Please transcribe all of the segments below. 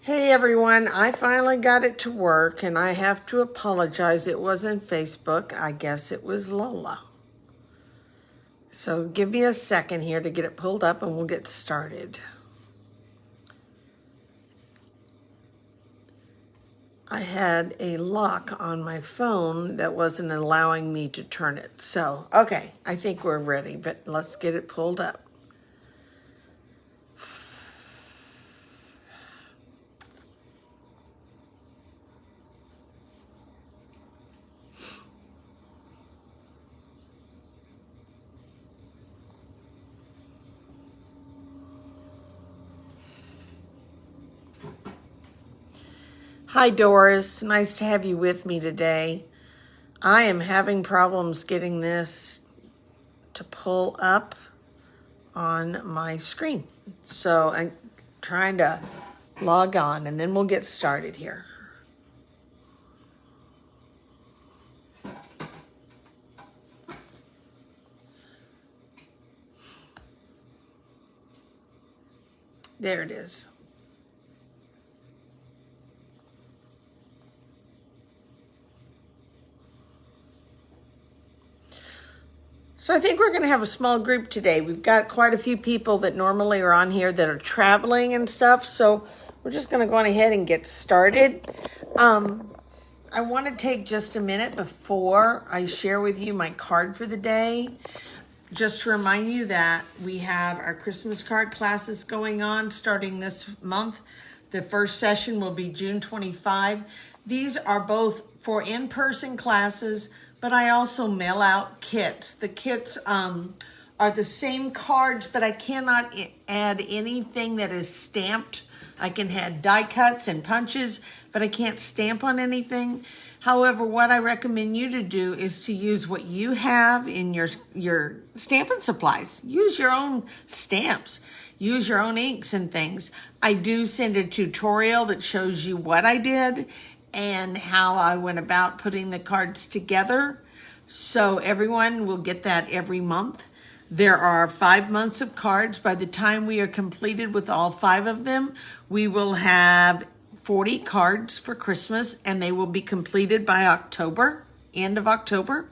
Hey everyone, I finally got it to work and I have to apologize. It wasn't Facebook. I guess it was Lola. So give me a second here to get it pulled up and we'll get started. I had a lock on my phone that wasn't allowing me to turn it. So, okay, I think we're ready, but let's get it pulled up. Hi Doris, nice to have you with me today. I am having problems getting this to pull up on my screen. So I'm trying to log on and then we'll get started here. There it is. So I think we're going to have a small group today. We've got quite a few people that normally are on here that are traveling and stuff. So we're just going to go on ahead and get started. I want to take just a minute before I share with you my card for the day. Just to remind you that we have our Christmas card classes going on starting this month. The first session will be June 25. These are both for in-person classes, but I also mail out kits. The kits are the same cards, but I cannot add anything that is stamped. I can add die cuts and punches, but I can't stamp on anything. However, what I recommend you to do is to use what you have in your stamping supplies. Use your own stamps. Use your own inks and things. I do send a tutorial that shows you what I did and how I went about putting the cards together. So everyone will get that every month. There are 5 months of cards. By the time we are completed with all 5 of them, we will have 40 cards for Christmas and they will be completed by October, end of October.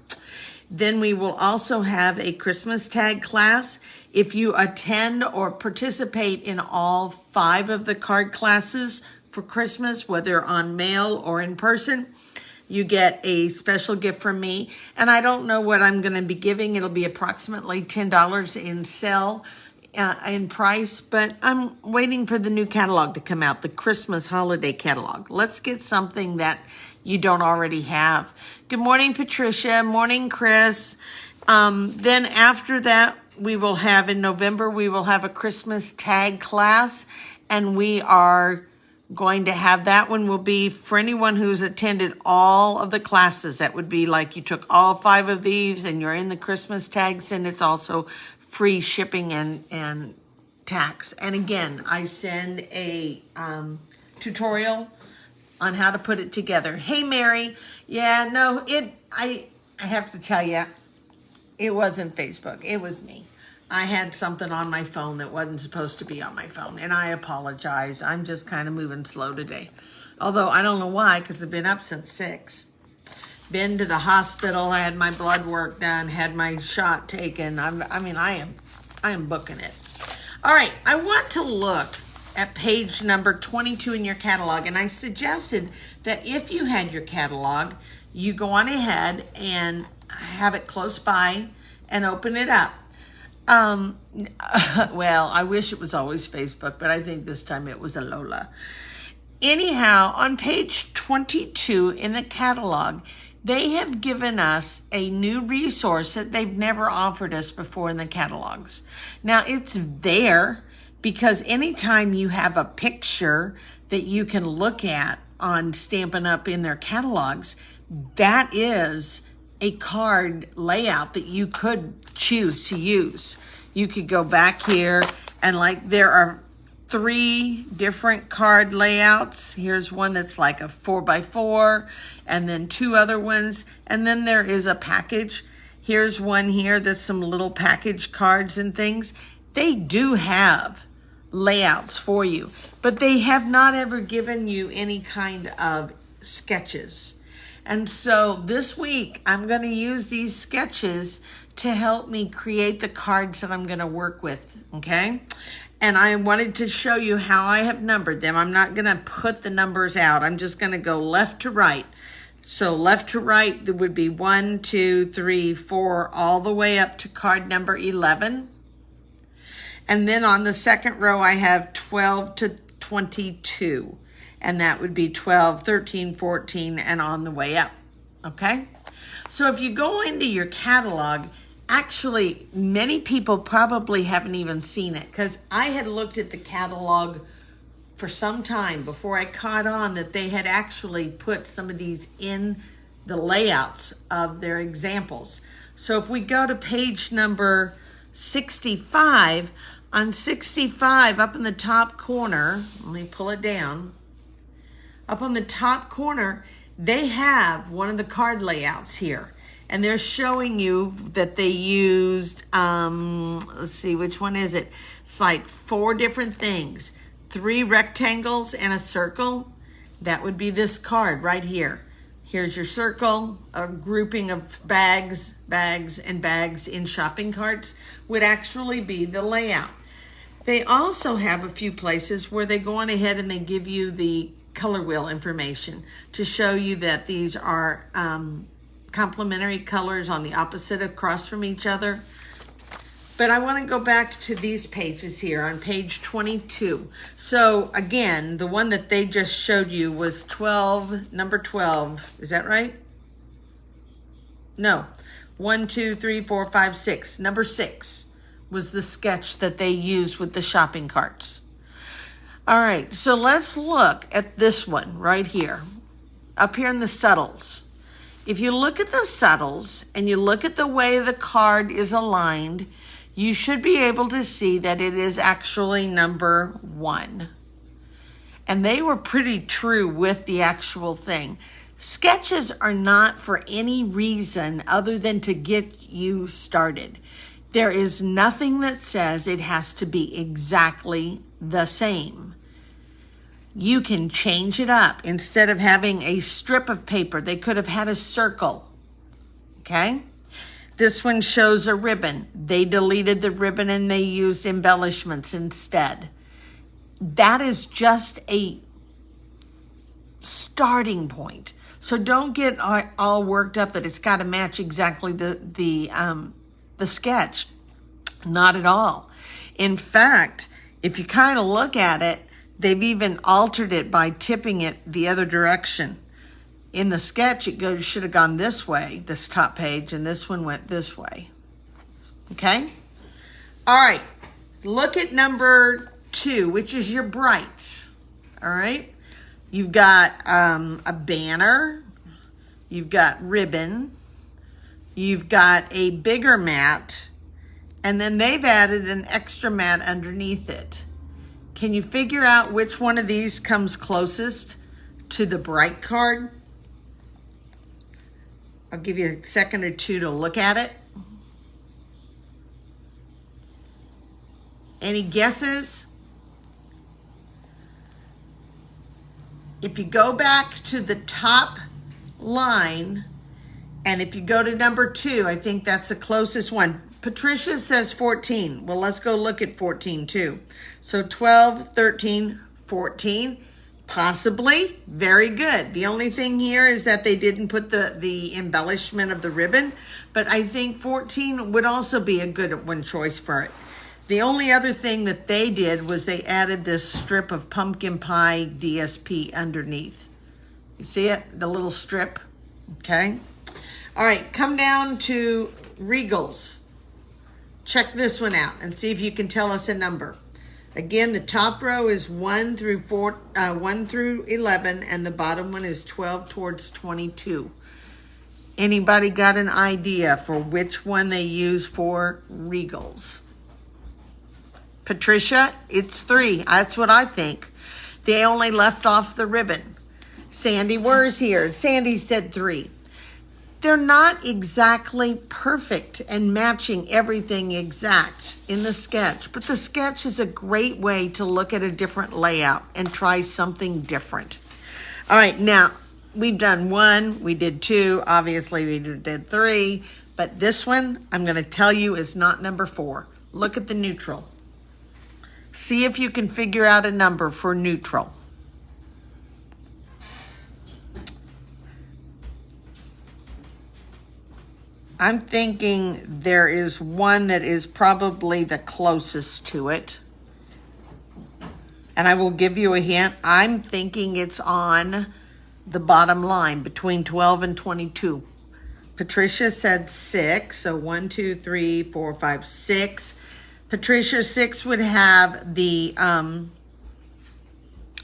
Then we will also have a Christmas tag class. If you attend or participate in all 5 of the card classes for Christmas, whether on mail or in person, you get a special gift from me. And I don't know what I'm going to be giving. It'll be approximately $10 in sale in price, but I'm waiting for the new catalog to come out, the Christmas holiday catalog. Let's get something that you don't already have. Good morning, Patricia. Morning, Chris. Then after that, we will have in November, we will have a Christmas tag class, and we are going to have that one will be for anyone who's attended all of the classes. That would be like you took all 5 of these and you're in the Christmas tags, and it's also free shipping and tax. And again, I send a tutorial on how to put it together. Hey, Mary. Yeah, no, I have to tell you, it wasn't Facebook. It was me. I had something on my phone that wasn't supposed to be on my phone, and I apologize. I'm just kind of moving slow today. Although I don't know why, because I've been up since 6. Been to the hospital, I had my blood work done, had my shot taken. I am booking it. All right, I want to look at page number 22 in your catalog, and I suggested that if you had your catalog, you go on ahead and have it close by and open it up. Well, I wish it was always Facebook, but I think this time it was a Lola. Anyhow, on page 22 in the catalog, they have given us a new resource that they've never offered us before in the catalogs. Now, it's there because anytime you have a picture that you can look at on Stampin' Up! In their catalogs, that is a card layout that you could choose to use. You could go back here and there are 3 different card layouts. Here's one that's like a 4x4 and then 2 other ones. And then there is a package. Here's one here that's some little package cards and things. They do have layouts for you, but they have not ever given you any kind of sketches. And so this week, I'm going to use these sketches to help me create the cards that I'm going to work with, okay? And I wanted to show you how I have numbered them. I'm not going to put the numbers out. I'm just going to go left to right. So left to right, there would be 1, 2, 3, 4, all the way up to card number 11. And then on the second row, I have 12 to 22. And that would be 12, 13, 14, and on the way up, okay? So if you go into your catalog, actually, many people probably haven't even seen it, because I had looked at the catalog for some time before I caught on that they had actually put some of these in the layouts of their examples. So if we go to page number 65, on 65, up in the top corner, let me pull it down. Up on the top corner, they have one of the card layouts here. And they're showing you that they used, let's see, which one is it? It's like 4 different things. 3 rectangles and a circle. That would be this card right here. Here's your circle. A grouping of bags, and bags in shopping carts would actually be the layout. They also have a few places where they go on ahead and they give you the color wheel information to show you that these are complementary colors on the opposite across from each other. But I want to go back to these pages here on page 22. So again, the one that they just showed you was 12, number 12. Is that right? No. 1, 2, 3, 4, 5, 6. Number 6 was the sketch that they used with the shopping carts. All right, so let's look at this one right here, up here in the subtles. If you look at the subtles and you look at the way the card is aligned, you should be able to see that it is actually number 1. And they were pretty true with the actual thing. Sketches are not for any reason other than to get you started. There is nothing that says it has to be exactly the same. You can change it up. Instead of having a strip of paper, they could have had a circle. Okay? This one shows a ribbon. They deleted the ribbon and they used embellishments instead. That is just a starting point. So don't get all worked up that it's got to match exactly the sketch. Not at all. In fact, if you kind of look at it, they've even altered it by tipping it the other direction. In the sketch, it should have gone this way, this top page, and this one went this way. Okay? All right. Look at number 2, which is your brights. All right? You've got a banner. You've got ribbon. You've got a bigger mat. And then they've added an extra mat underneath it. Can you figure out which one of these comes closest to the bright card? I'll give you a second or two to look at it. Any guesses? If you go back to the top line, and if you go to number 2, I think that's the closest one. Patricia says 14. Well, let's go look at 14 too. So 12, 13, 14, possibly. Very good. The only thing here is that they didn't put the embellishment of the ribbon, but I think 14 would also be a good one choice for it. The only other thing that they did was they added this strip of pumpkin pie DSP underneath. You see it? The little strip. Okay. All right. Come down to Regals. Check this one out and see if you can tell us a number. Again, the top row is 1 through 11, and the bottom one is 12 towards 22. Anybody got an idea for which one they use for Regals? Patricia, it's 3. That's what I think. They only left off the ribbon. Sandy, where's here? Sandy said 3. they're not exactly perfect and matching everything exact in the sketch, but the sketch is a great way to look at a different layout and try something different. All right, now we've done 1, we did 2, obviously we did 3, but this one I'm going to tell you is not number 4. Look at the neutral. See if you can figure out a number for neutral. I'm thinking there is one that is probably the closest to it. And I will give you a hint. I'm thinking it's on the bottom line between 12 and 22. Patricia said 6. So 1, 2, 3, 4, 5, 6. Patricia, 6 would have the,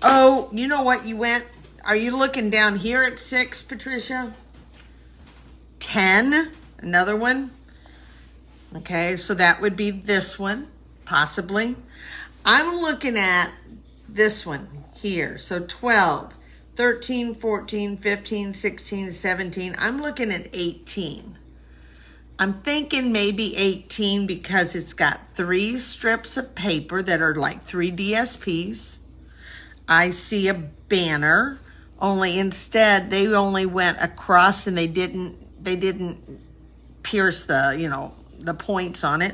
oh, you know what you went? Are you looking down here at 6, Patricia? 10. Another one. Okay, so that would be this one, possibly. I'm looking at this one here. So 12, 13, 14, 15, 16, 17. I'm looking at 18. I'm thinking maybe 18 because it's got 3 strips of paper that are like 3 DSPs. I see a banner, only instead they only went across and they didn't pierce the, the points on it.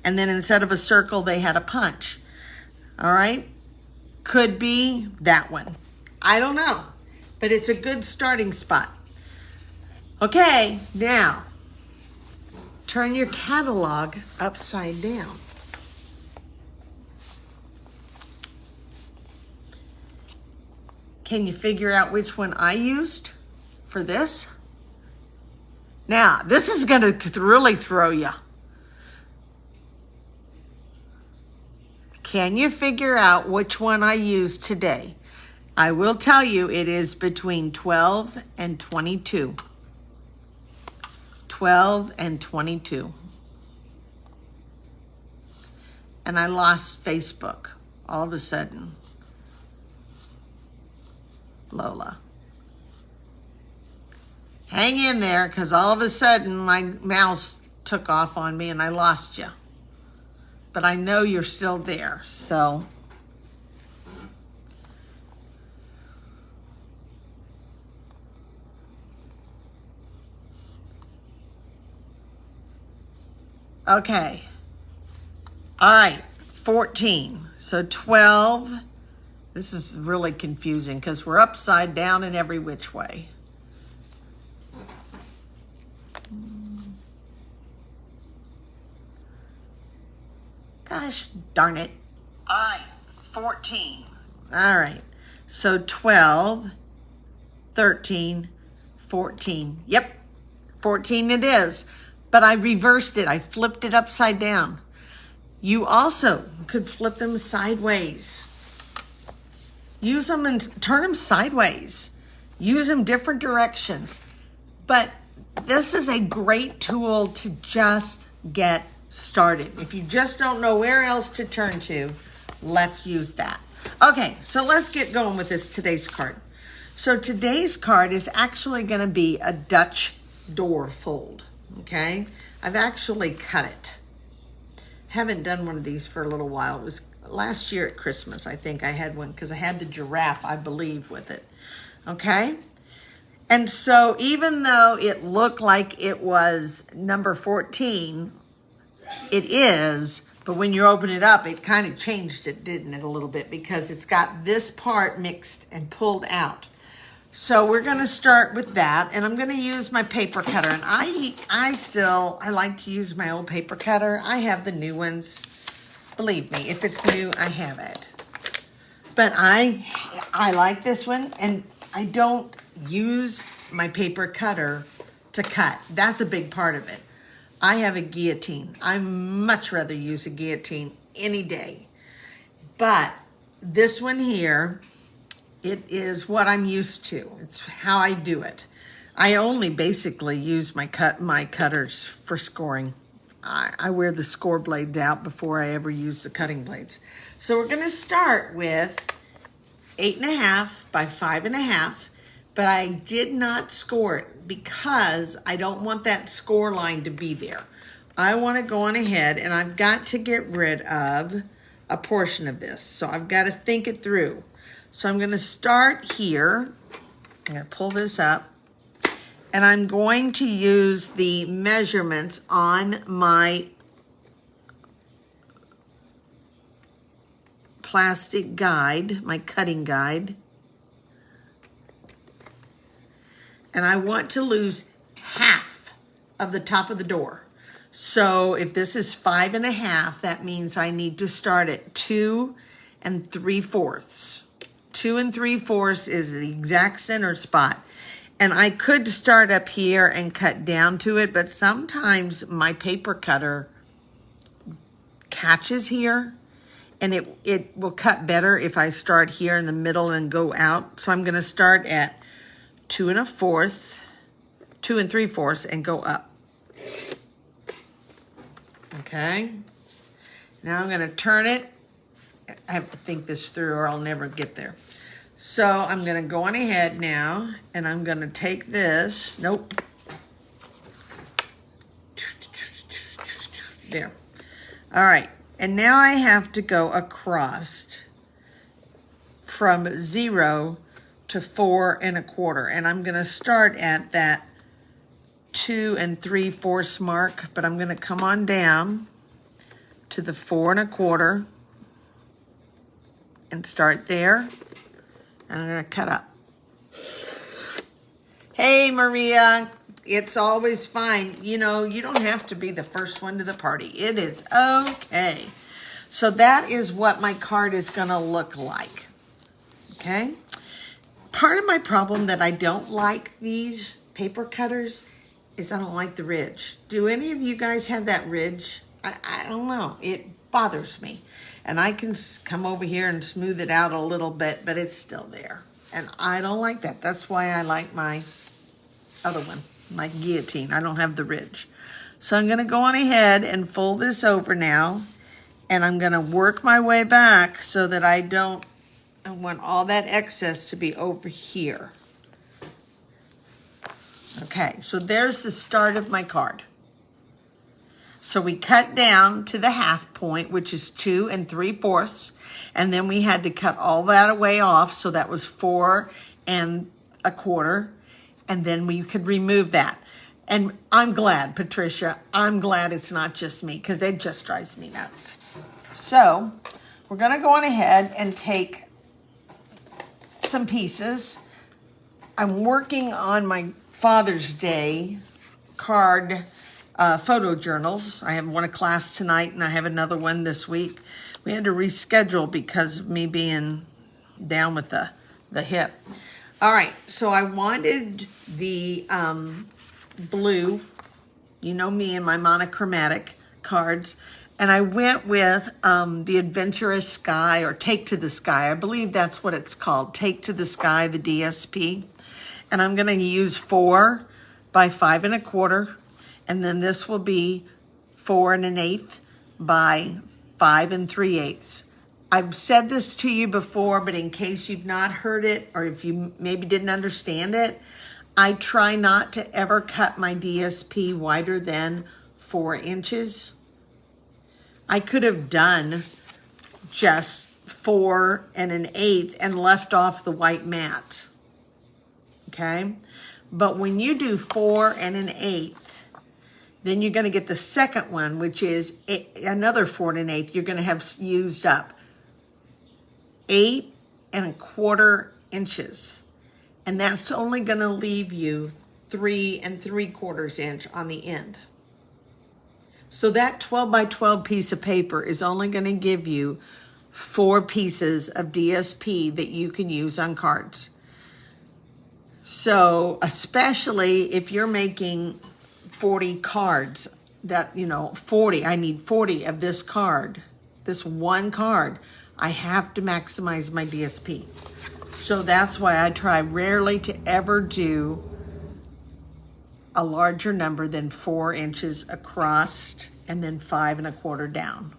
And then instead of a circle, they had a punch. All right. Could be that one. I don't know, but it's a good starting spot. Okay. Now turn your catalog upside down. Can you figure out which one I used for this? Now, this is going to really throw you. Can you figure out which one I used today? I will tell you it is between 12 and 22. 12 and 22. And I lost Facebook all of a sudden. Lola. Hang in there, because all of a sudden my mouse took off on me and I lost you. But I know you're still there, so. Okay. All right, 14. So 12. This is really confusing because we're upside down in every which way. Gosh darn it. All right, 14. All right, so 12, 13, 14. Yep, 14 it is. But I reversed it. I flipped it upside down. You also could flip them sideways. Use them and turn them sideways. Use them different directions. But this is a great tool to just get started. If you just don't know where else to turn to, let's use that. Okay, so let's get going with this today's card. So today's card is actually going to be a Dutch door fold. Okay, I've actually cut it. Haven't done one of these for a little while. It was last year at Christmas, I think I had one because I had the giraffe, I believe, with it. Okay, and so even though it looked like it was number 14, it is, but when you open it up, it kind of changed it, didn't it, a little bit, because it's got this part mixed and pulled out. So we're going to start with that, and I'm going to use my paper cutter. And I like to use my old paper cutter. I have the new ones. Believe me, if it's new, I have it. But I like this one, and I don't use my paper cutter to cut. That's a big part of it. I have a guillotine. I much rather use a guillotine any day. But this one here, it is what I'm used to. It's how I do it. I only basically use my cutters for scoring. I wear the score blades out before I ever use the cutting blades. So we're going to start with 8.5 by 5.5. but I did not score it because I don't want that score line to be there. I want to go on ahead and I've got to get rid of a portion of this. So I've got to think it through. So I'm going to start here. I'm going to pull this up. And I'm going to use the measurements on my plastic guide, my cutting guide. And I want to lose half of the top of the door. So if this is 5 1/2, that means I need to start at 2 3/4. 2 3/4 is the exact center spot. And I could start up here and cut down to it, but sometimes my paper cutter catches here, and it will cut better if I start here in the middle and go out. So I'm going to start at 2 1/4, 2 3/4, and go up. Okay. Now I'm going to turn it. I have to think this through or I'll never get there. So I'm going to go on ahead now, and I'm going to take this. Nope. There. All right. And now I have to go across from 0 to 4 1/4. And I'm going to start at that 2 3/4 mark, but I'm going to come on down to the 4 1/4 and start there. And I'm going to cut up. Hey, Maria, it's always fine. You know, you don't have to be the first one to the party. It is okay. So that is what my card is going to look like. Okay? Part of my problem that I don't like these paper cutters is I don't like the ridge. Do any of you guys have that ridge? I don't know. It bothers me. And I can come over here and smooth it out a little bit, but it's still there. And I don't like that. That's why I like my other one, my guillotine. I don't have the ridge. So I'm going to go on ahead and fold this over now. And I'm going to work my way back so that I want all that excess to be over here. Okay, so there's the start of my card. So we cut down to the half point, which is 2 3/4, and then we had to cut all that away off, so that was 4 1/4, and then we could remove that. And I'm glad, Patricia, I'm glad it's not just me, because it just drives me nuts. So we're going to go on ahead and take some pieces. I'm working on my Father's Day card photo journals. I have one a class tonight and I have another one this week. We had to reschedule because of me being down with the hip. All right, so I wanted the blue, you know me and my monochromatic cards, and I went with the Adventurous Sky, or Take to the Sky. I believe that's what it's called, Take to the Sky, the DSP. And I'm gonna use 4 by 5 1/4. And then this will be 4 1/8 by 5 3/8. I've said this to you before, but in case you've not heard it, or if you maybe didn't understand it, I try not to ever cut my DSP wider than 4 inches. I could have done just 4 1/8 and left off the white mat. Okay? But when you do 4 1/8, then you're going to get the second one, which is another 4 1/8. You're going to have used up 8 1/4 inches. And that's only going to leave you 3 3/4 inch on the end. So that 12 by 12 piece of paper is only going to give you 4 pieces of DSP that you can use on cards. So especially if you're making 40 cards, that, you know, 40, I need 40 of this card, this one card, I have to maximize my DSP. So that's why I try rarely to ever do a larger number than 4 inches across and then 5 1/4 down.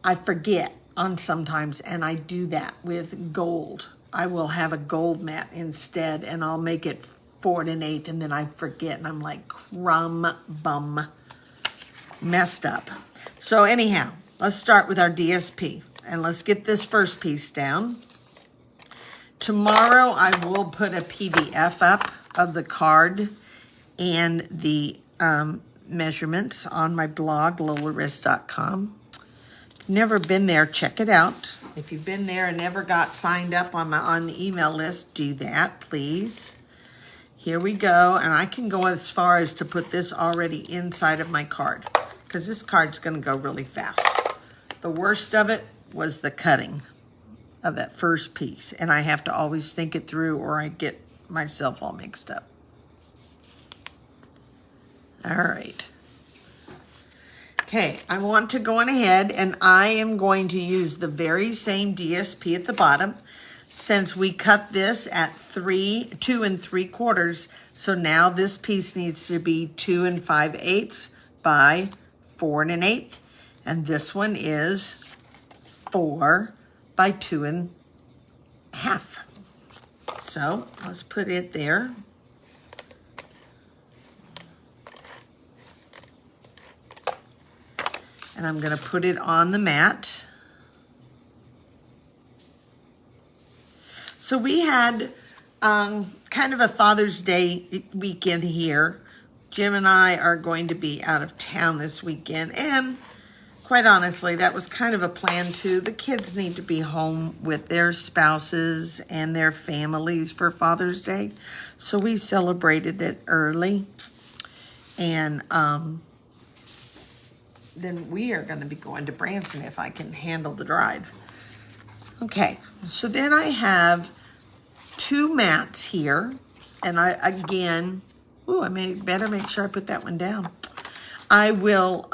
I forget. on sometimes, and I do that with gold. I will have a gold mat instead, and I'll make it 4 1/8, and then I forget, and I'm like crumb bum messed up. So anyhow, let's start with our DSP, and let's get this first piece down. Tomorrow I will put a PDF up of the card and the measurements on my blog, LolaRiss.com. If you've never been there, check it out. If you've been there and never got signed up on the email list, do that, please. Here we go, and I can go as far as to put this already inside of my card, because this card's going to go really fast. The worst of it was the cutting of that first piece, and I have to always think it through or I get myself all mixed up. All right. Okay, I want to go on ahead, and I am going to use the very same DSP at the bottom, since we cut this at 2 3/4. So now this piece needs to be 2 5/8 by 4 1/8, and this one is 4 by 2 1/2. So let's put it there. And I'm going to put it on the mat. So we had kind of a Father's Day weekend here. Jim and I are going to be out of town this weekend, and quite honestly, that was kind of a plan too. The kids need to be home with their spouses and their families for Father's Day, so we celebrated it early, and then we are going to be going to Branson if I can handle the drive. Okay, so then I have 2 mats here, and I better make sure I put that one down. I will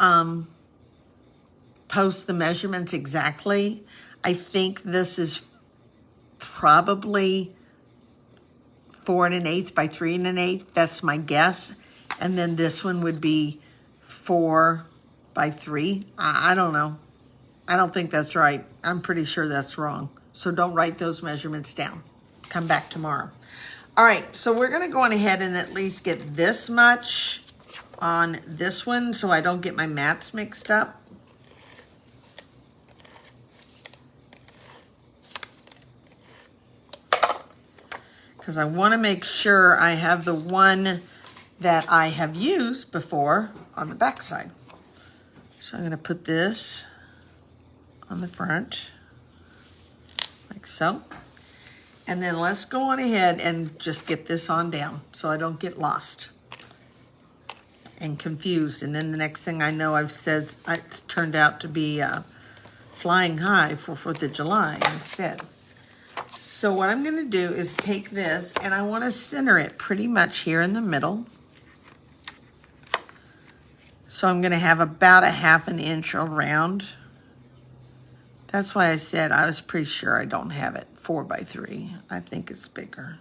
post the measurements exactly. I think this is probably 4 1/8 by 3 1/8. That's my guess. And then this one would be 4 by 3. I don't know. I don't think that's right. I'm pretty sure that's wrong. So don't write those measurements down. Come back tomorrow. All right, so we're going to go on ahead and at least get this much on this one so I don't get my mats mixed up. Because I want to make sure I have the one that I have used before on the back side. So I'm going to put this on the front, like so. And then let's go on ahead and just get this on down so I don't get lost and confused. And then the next thing I know, it's turned out to be flying high for 4th of July instead. So what I'm going to do is take this, and I want to center it pretty much here in the middle. So I'm going to have about a 1/2 inch around. That's why I said I was pretty sure I don't have it 4 by 3. I think it's bigger.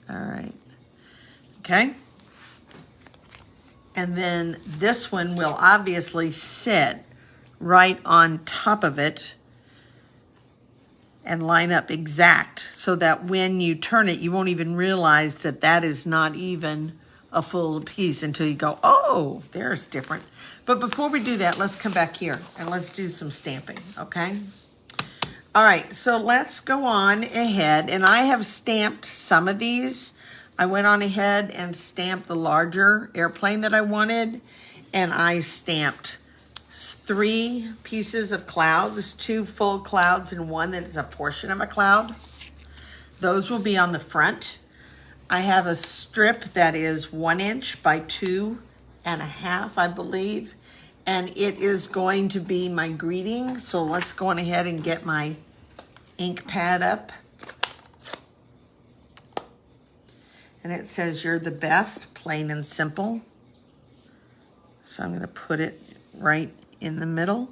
All right. Okay. And then this one will obviously sit right on top of it and line up exact, so that when you turn it, you won't even realize that that is not even a full piece until you go, oh, there's different. But before we do that, let's come back here and let's do some stamping, okay? All right, so let's go on ahead, and I have stamped some of these. I went on ahead and stamped the larger airplane that I wanted, and I stamped 3 pieces of clouds, 2 full clouds and 1 that is a portion of a cloud. Those will be on the front. I have a strip that is 1 inch by 2 1/2, I believe, and it is going to be my greeting. So let's go on ahead and get my ink pad up. And it says, "You're the best," plain and simple. So I'm going to put it right in the middle.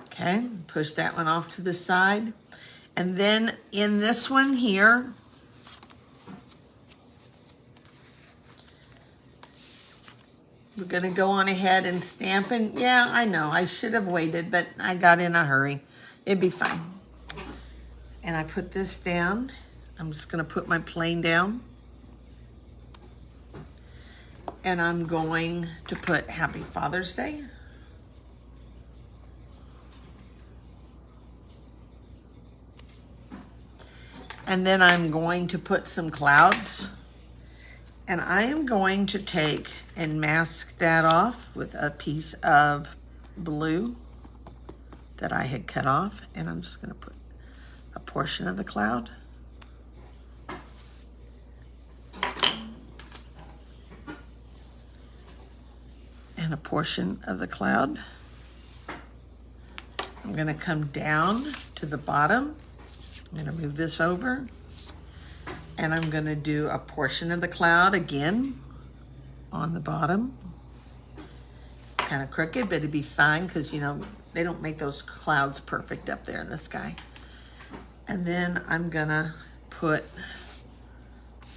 Okay, push that one off to the side. And then in this one here, We're gonna go on ahead and stamp, and yeah, I know, I should have waited, but I got in a hurry. It'd be fine. And I put this down. I'm just gonna put my plane down. And I'm going to put Happy Father's Day. And then I'm going to put some clouds. And I am going to take and mask that off with a piece of blue that I had cut off. And I'm just going to put a portion of the cloud. And a portion of the cloud. I'm going to come down to the bottom. I'm going to move this over. And I'm going to do a portion of the cloud again on the bottom. Kind of crooked, but it'd be fine because, you know, they don't make those clouds perfect up there in the sky. And then I'm going to put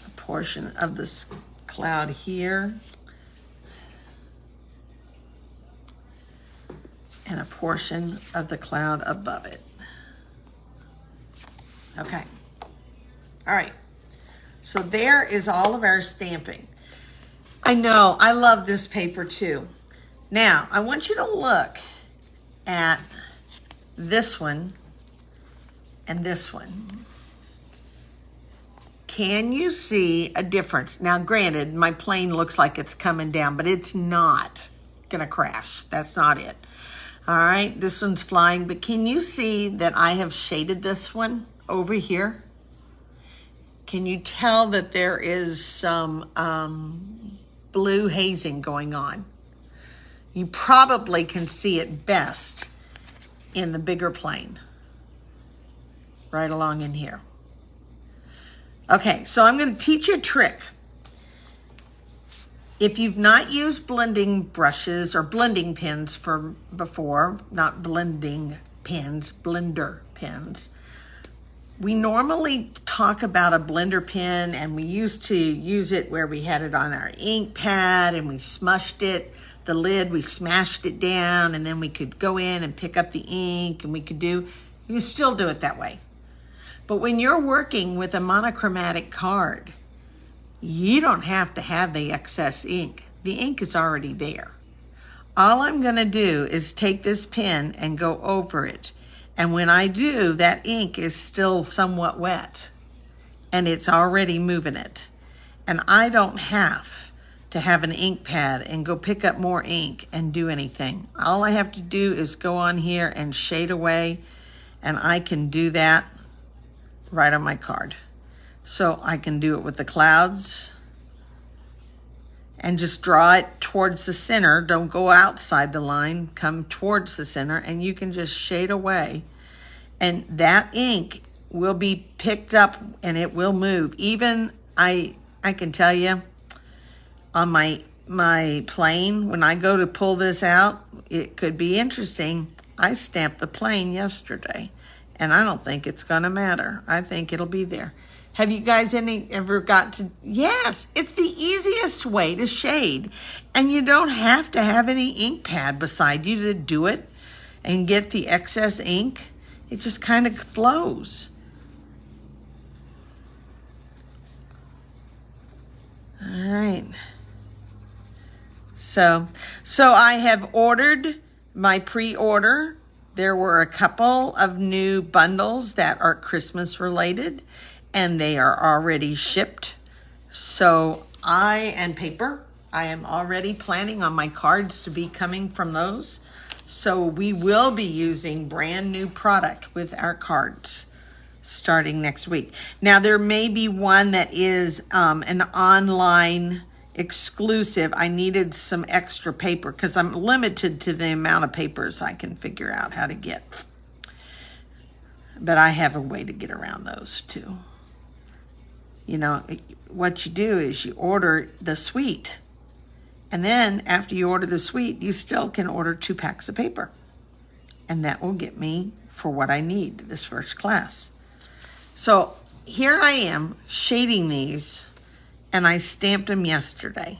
a portion of this cloud here. And a portion of the cloud above it. Okay. All right. So there is all of our stamping. I know, I love this paper too. Now, I want you to look at this one and this one. Can you see a difference? Now, granted, my plane looks like it's coming down, but it's not gonna crash. That's not it. All right, this one's flying, but can you see that I have shaded this one over here? Can you tell that there is some blue hazing going on? You probably can see it best in the bigger plane, right along in here. Okay, so I'm going to teach you a trick. If you've not used blending brushes or blending pens before, not blending pens, blender pens, we normally talk about a blender pen, and we used to use it where we had it on our ink pad and we smushed it, the lid, we smashed it down, and then we could go in and pick up the ink, and you can still do it that way. But when you're working with a monochromatic card, you don't have to have the excess ink. The ink is already there. All I'm gonna do is take this pen and go over it. And when I do, that ink is still somewhat wet and it's already moving it. And I don't have to have an ink pad and go pick up more ink and do anything. All I have to do is go on here and shade away, and I can do that right on my card. So I can do it with the clouds and just draw it towards the center. Don't go outside the line, come towards the center, and you can just shade away. And that ink will be picked up and it will move. Even I can tell you on my plane, when I go to pull this out, it could be interesting. I stamped the plane yesterday and I don't think it's gonna matter. I think it'll be there. Have you guys ever got to, yes, it's the easiest way to shade. And you don't have to have any ink pad beside you to do it and get the excess ink. It just kind of flows. All right. So I have ordered my pre-order. There were a couple of new bundles that are Christmas related, and they are already shipped. So paper, I am already planning on my cards to be coming from those. So we will be using brand new product with our cards starting next week. Now there may be one that is an online exclusive. I needed some extra paper because I'm limited to the amount of papers I can figure out how to get. But I have a way to get around those too. You know, what you do is you order the suite. And then after you order the suite, you still can order 2 packs of paper. And that will get me for what I need this first class. So here I am shading these, and I stamped them yesterday.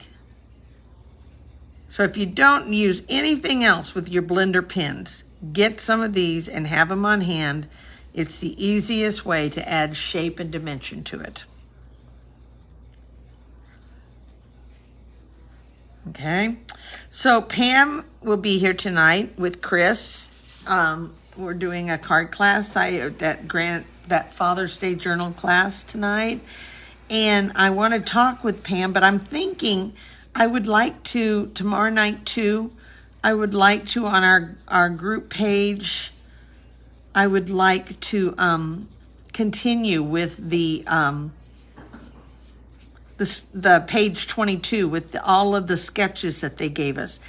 So if you don't use anything else with your blender pens, get some of these and have them on hand. It's the easiest way to add shape and dimension to it. Okay, so Pam will be here tonight with Chris. We're doing a card class, that Father's Day journal class tonight. And I want to talk with Pam, but I'm thinking I would like to, tomorrow night too, I would like to on our group page, I would like to continue with the page 22 with all of the sketches that they gave us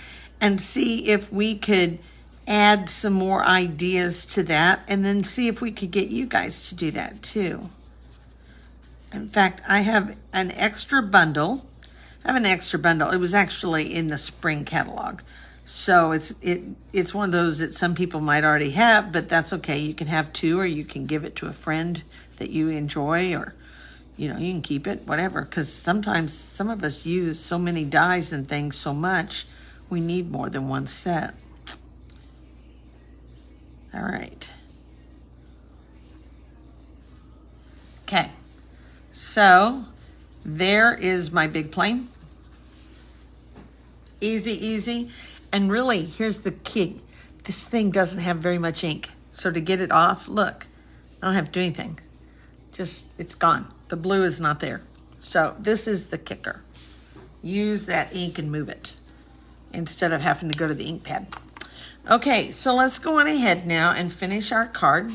and see if we could add some more ideas to that and then see if we could get you guys to do that too. In fact, I have an extra bundle. It was actually in the spring catalog. So it's one of those that some people might already have, but that's okay. You can have two, or you can give it to a friend that you enjoy, or you can keep it, whatever, because sometimes some of us use so many dies and things so much, we need more than one set. All right. Okay. So there is my big plane. Easy. And really, here's the key. This thing doesn't have very much ink. So to get it off, look, I don't have to do anything. Just, it's gone. The blue is not there. So this is the kicker. Use that ink and move it instead of having to go to the ink pad. Okay, so let's go on ahead now and finish our card.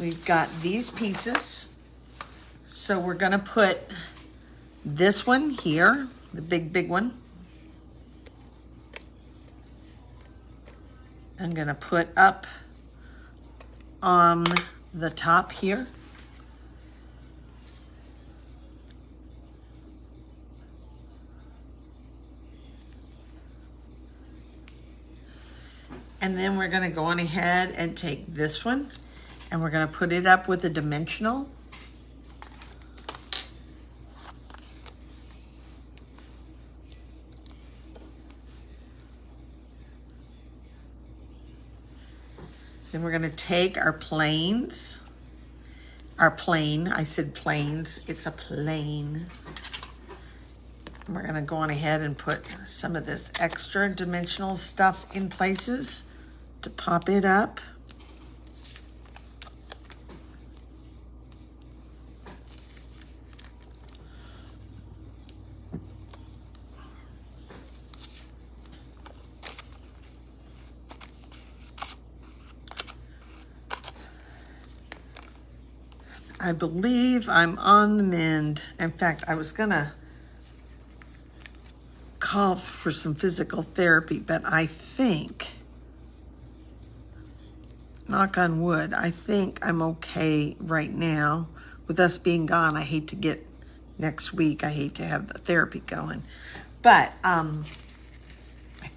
We've got these pieces. So we're gonna put this one here, the big one. I'm gonna put up on the top here. And then we're gonna go on ahead and take this one and we're gonna put it up with a dimensional. Then we're gonna take our planes, I said planes, it's a plane. And we're gonna go on ahead and put some of this extra dimensional stuff in places to pop it up. I believe I'm on the mend. In fact, I was gonna call for some physical therapy, but I think, knock on wood, I think I'm okay right now. With us being gone, I hate to get next week. I hate to have the therapy going. But I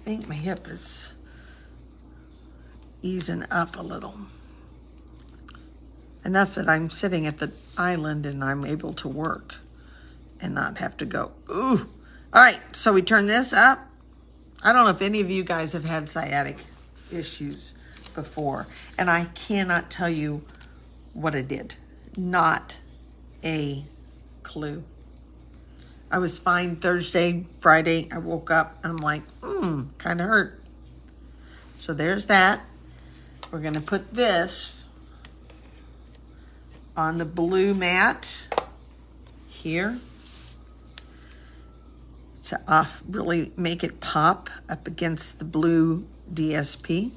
think my hip is easing up a little. Enough that I'm sitting at the island and I'm able to work and not have to go, ooh. All right, so we turn this up. I don't know if any of you guys have had sciatic issues before, and I cannot tell you what it did. Not a clue. I was fine Thursday, Friday, I woke up, I'm like, kind of hurt. So there's that. We're gonna put this on the blue mat here to really make it pop up against the blue DSP.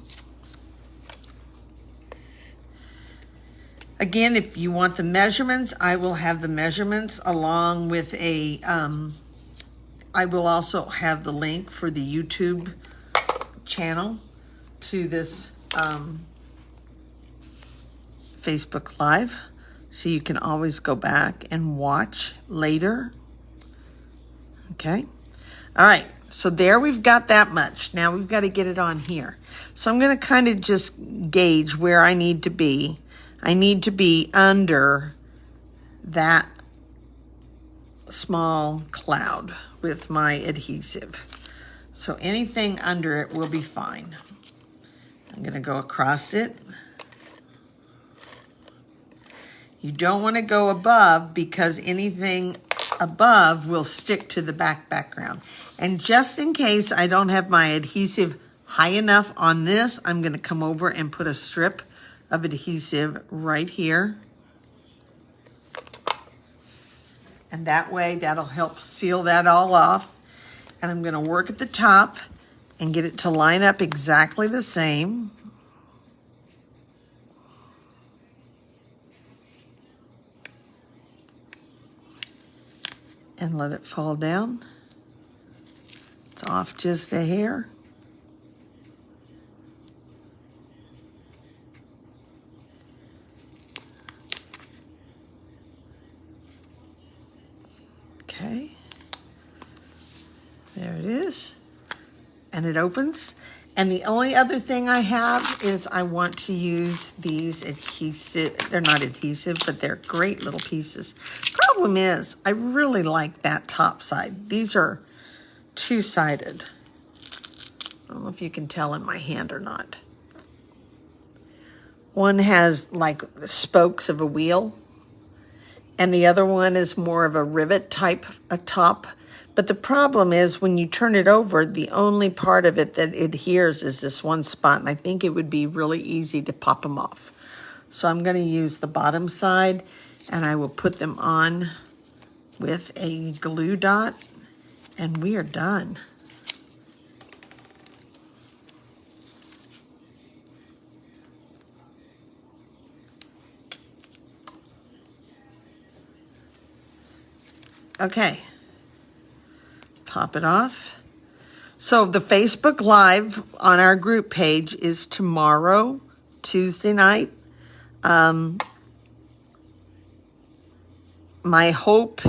Again, if you want the measurements, I will have the measurements along with I will also have the link for the YouTube channel to this Facebook Live. So you can always go back and watch later. Okay. All right. So there we've got that much. Now we've got to get it on here. So I'm going to kind of just gauge where I need to be. I need to be under that small cloud with my adhesive. So anything under it will be fine. I'm gonna go across it. You don't wanna go above because anything above will stick to the background. And just in case I don't have my adhesive high enough on this, I'm gonna come over and put a strip of adhesive right here. And that way, that'll help seal that all off. And I'm gonna work at the top and get it to line up exactly the same. And let it fall down. It's off just a hair. Okay, there it is, and it opens. And the only other thing I have is I want to use these adhesive. They're not adhesive, but they're great little pieces. Problem is, I really like that top side. These are two-sided. I don't know if you can tell in my hand or not. One has like the spokes of a wheel, and the other one is more of a rivet type top. But the problem is when you turn it over, the only part of it that adheres is this one spot, and I think it would be really easy to pop them off. So I'm gonna use the bottom side, and I will put them on with a glue dot, and we are done. Okay, pop it off. So the Facebook Live on our group page is tomorrow, Tuesday night. My hope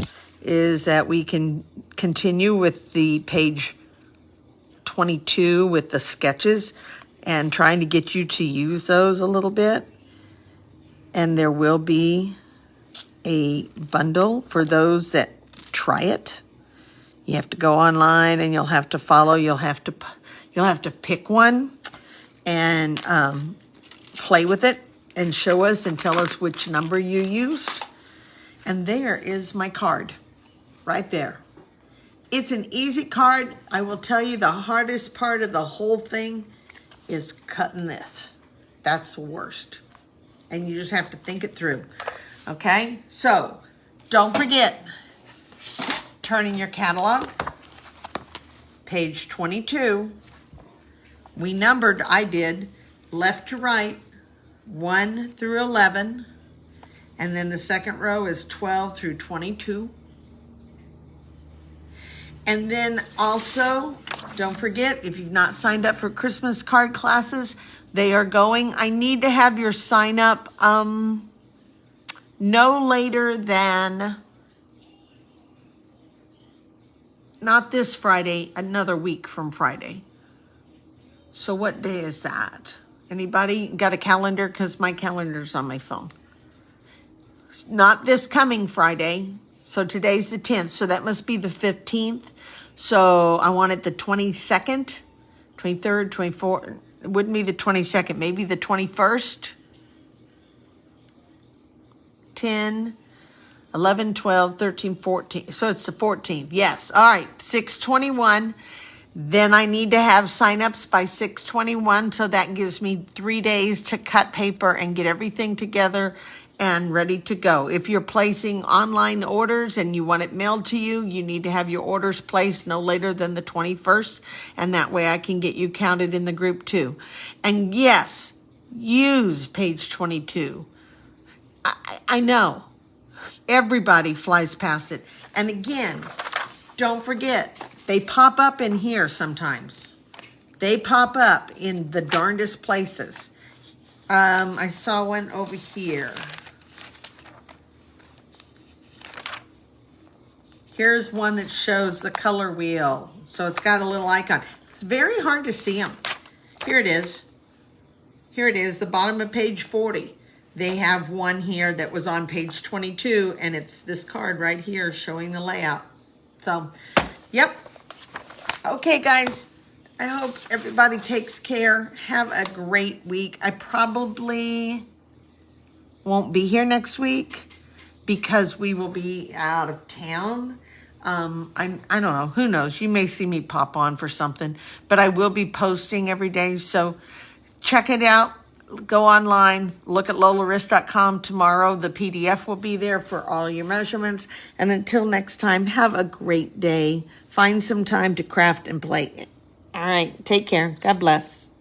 is that we can continue with the page 22 with the sketches and trying to get you to use those a little bit. And there will be a bundle for those that try it. You have to go online and you'll have to follow. You'll have to pick one and play with it and show us and tell us which number you used. And there is my card right there. It's an easy card. I will tell you the hardest part of the whole thing is cutting this. That's the worst. And you just have to think it through. Okay? So don't forget, turning your catalog, page 22. We numbered, I did, left to right, 1 through 11. And then the second row is 12 through 22. And then also, don't forget, if you've not signed up for Christmas card classes, they are going. I need to have your sign up no later than, not this Friday, another week from Friday. So what day is that? Anybody got a calendar? Because my calendar's on my phone. It's not this coming Friday. So today's the 10th. So that must be the 15th. So I want it the 22nd, 23rd, 24th. It wouldn't be the 22nd. Maybe the 21st. 10, 11, 12, 13, 14. So it's the 14th. Yes. All right. 6/21. Then I need to have signups by 6/21. So that gives me 3 days to cut paper and get everything together and ready to go. If you're placing online orders and you want it mailed to you, you need to have your orders placed no later than the 21st. And that way I can get you counted in the group too. And yes, use page 22. I know everybody flies past it. And again, don't forget, they pop up in here sometimes. They pop up in the darndest places. I saw one over here. Here's one that shows the color wheel. So it's got a little icon. It's very hard to see them. Here it is. Here it is, the bottom of page 40. They have one here that was on page 22, and it's this card right here showing the layout. So, yep. Okay, guys. I hope everybody takes care. Have a great week. I probably won't be here next week because we will be out of town. I don't know. Who knows? You may see me pop on for something, but I will be posting every day. So check it out. Go online. Look at LolaRiss.com tomorrow. The PDF will be there for all your measurements. And until next time, have a great day. Find some time to craft and play. All right. Take care. God bless.